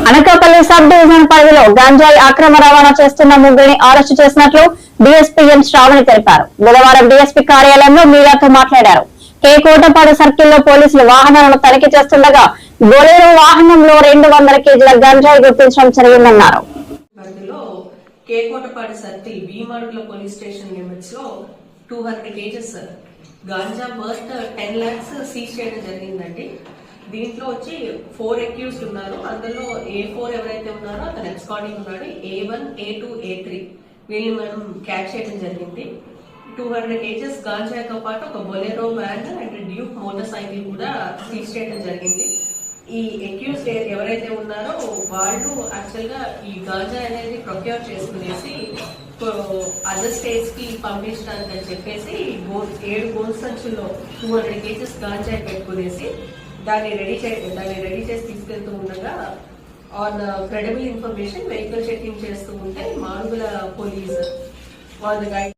Anakapalli sub division పరిధిలో గంజాయి అక్రమ రవాణా చేస్తున్న ముగ్గురిని అరెస్టు చేసినట్లు డీఎస్పీ ఎం శ్రావణి తెలిపారు. బుధవారం డీఎస్పీ కార్యాలయంలో మీడియాతో మాట్లాడారు. కే కోటపాడు సర్కిల్లో పోలీసులు వాహనాలను తనిఖీ చేస్తుండగా బొలెరో వాహనంలో 200 కేజీల గంజాయి గుర్తించడం జరిగిందన్నారు. కేకోటపాడు సర్కిల్ భీమడుగుల పోలీస్ స్టేషన్ లిమిట్స్ లో 200 kgs ganja worth 10 lakhs seize చేయడం జరిగిందండి. దీంట్లో వచ్చి 4 అక్యూజ్డ్ ఉన్నారు. అందులో A4 ఎవరైతే ఉన్నారో అతను ఎబ్స్కాండింగ్ ఉన్నాడు. A1, A2, A3 వీళ్ళని మనం క్యాచ్ చేయడం జరిగింది. 200 కేజెస్ గాంజాతో పాటు ఒక Bolero van and Duke motor cycle కూడా సీజ్ చేయడం జరిగింది. ఈ అక్యూజ్డ్ ఎవరైతే ఉన్నారో వాళ్ళు యాక్చువల్ గా ఈ గాంజా అనేది ప్రొక్యూర్ చేసుకునేసి అదర్ స్టేట్స్ కి పంపించడానికి అని చెప్పేసి 7 గోల్డ్ సంచుల్లో 200 కేజెస్ గాంజా పెట్టుకునేసి దాన్ని రెడీ చేసి తీసుకెళ్తూ ఉండగా on credible information vehicle checking చేస్తూ ఉంటే Madugula police on the guide